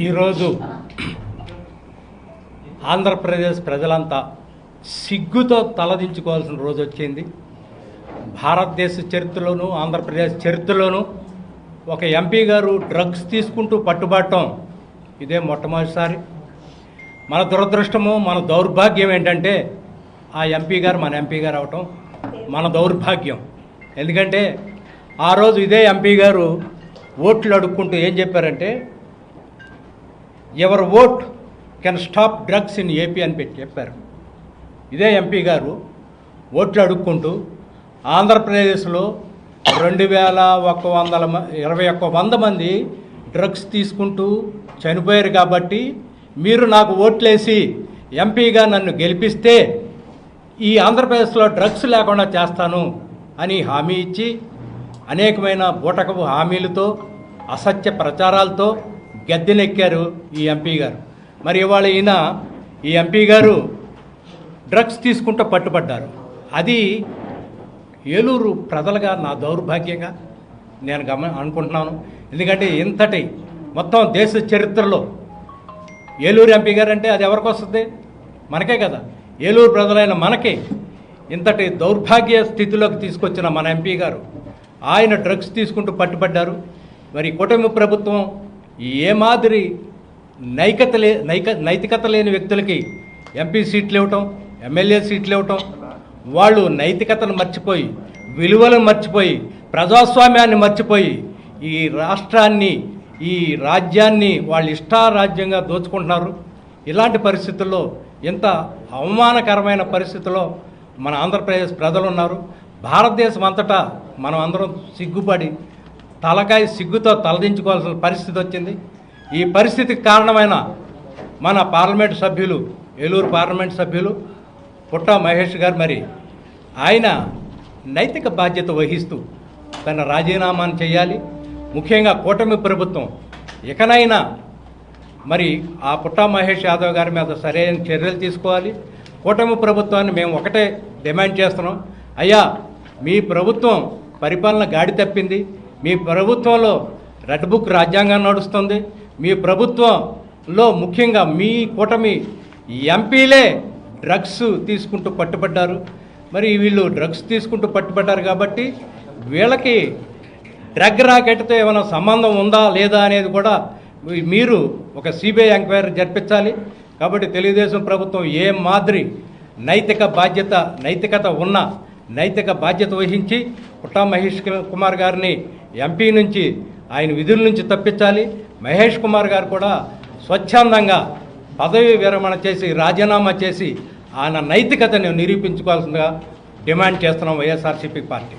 ఈరోజు ఆంధ్రప్రదేశ్ ప్రజలంతా సిగ్గుతో తలదించుకోవాల్సిన రోజు వచ్చింది. భారతదేశ చరిత్రలోనూ ఆంధ్రప్రదేశ్ చరిత్రలోనూ ఒక ఎంపీ గారు డ్రగ్స్ తీసుకుంటూ పట్టుబడటం ఇదే మొట్టమొదటిసారి. మన దురదృష్టము, మన దౌర్భాగ్యం ఏంటంటే ఆ ఎంపీ గారు మన ఎంపీ గారు అవటం మన దౌర్భాగ్యం. ఎందుకంటే ఆ రోజు ఇదే ఎంపీ గారు ఓట్లు అడుక్కుంటూ ఏం చెప్పారంటే, ever vote can stop drugs in AP అని చెప్పారు. ఇదే ఎంపీ గారు ఓట్లు అడుక్కుంటూ ఆంధ్రప్రదేశ్లో 2121 మంది డ్రగ్స్ తీసుకుంటూ చనిపోయారు కాబట్టి మీరు నాకు ఓట్లేసి ఎంపీగా నన్ను గెలిపిస్తే ఈ ఆంధ్రప్రదేశ్లో డ్రగ్స్ లేకుండా చేస్తాను అని హామీ ఇచ్చి అనేకమైన బూటకపు హామీలతో అసత్య ప్రచారాలతో గద్దెనెక్కారు ఈ ఎంపీ గారు. మరి ఇవాళ ఈ ఎంపీ గారు డ్రగ్స్ తీసుకుంటూ పట్టుబడ్డారు. అది ఏలూరు ప్రజలుగా నా దౌర్భాగ్యంగా నేను అనుకుంటున్నాను. ఎందుకంటే ఇంతటి మొత్తం దేశ చరిత్రలో ఏలూరు ఎంపీ గారు అంటే అది ఎవరికి వస్తుంది? మనకే కదా. ఏలూరు ప్రజలైన మనకే ఇంతటి దౌర్భాగ్య స్థితిలోకి తీసుకొచ్చిన మన ఎంపీ గారు ఆయన డ్రగ్స్ తీసుకుంటూ పట్టుబడ్డారు. మరి కూటమి ప్రభుత్వం ఏ మాదిరి నైతికత లేని వ్యక్తులకి ఎంపీ సీట్లు ఇవ్వటం, ఎమ్మెల్యే సీట్లు ఇవ్వటం, వాళ్ళు నైతికతను మర్చిపోయి, విలువలను మర్చిపోయి, ప్రజాస్వామ్యాన్ని మర్చిపోయి ఈ రాష్ట్రాన్ని, ఈ రాజ్యాన్ని వాళ్ళు ఇష్టారాజ్యంగా దోచుకుంటున్నారు. ఇలాంటి పరిస్థితుల్లో, ఇంత అవమానకరమైన పరిస్థితుల్లో మన ఆంధ్రప్రదేశ్ ప్రజలు ఉన్నారు. భారతదేశం అంతటా మనం అందరం సిగ్గుపడి తలకాయ సిగ్గుతో తలదించుకోవాల్సిన పరిస్థితి వచ్చింది. ఈ పరిస్థితికి కారణమైన మన పార్లమెంట్ సభ్యులు, ఏలూరు పార్లమెంట్ సభ్యులు పుట్టా మహేష్ గారు, మరి ఆయన నైతిక బాధ్యత వహిస్తూ తన రాజీనామాను చేయాలి. ముఖ్యంగా కూటమి ప్రభుత్వం ఇకనైనా మరి ఆ పుట్టా మహేష్ యాదవ్ గారి మీద సరైన చర్యలు తీసుకోవాలి. కూటమి ప్రభుత్వాన్ని మేము ఒకటే డిమాండ్ చేస్తున్నాం. అయ్యా, మీ ప్రభుత్వం పరిపాలన గాడి తప్పింది. మీ ప్రభుత్వంలో రెడ్ బుక్ రాజ్యాంగం నడుస్తుంది. మీ ప్రభుత్వంలో ముఖ్యంగా మీ కూటమి ఎంపీలే డ్రగ్స్ తీసుకుంటూ పట్టుబడ్డారు. మరి వీళ్ళు డ్రగ్స్ తీసుకుంటూ పట్టుబడ్డారు కాబట్టి వీళ్ళకి డ్రగ్ రాకెట్తో ఏమైనా సంబంధం ఉందా లేదా అనేది కూడా మీరు ఒక సిబిఐ ఎంక్వైరీ జరిపించాలి. కాబట్టి తెలుగుదేశం ప్రభుత్వం ఏ మాదిరి నైతికత ఉన్న నైతిక బాధ్యత వహించి పుట్టా మహేష్ కుమార్ గారిని ఎంపీ నుంచి, ఆయన విధుల నుంచి తప్పించాలి. మహేష్ కుమార్ గారు కూడా స్వచ్ఛందంగా పదవి విరమణ చేసి రాజీనామా చేసి ఆయన నైతికతను నిరూపించుకోవాల్సిందిగా డిమాండ్ చేస్తున్నాం వైఎస్ఆర్సీపీ పార్టీ.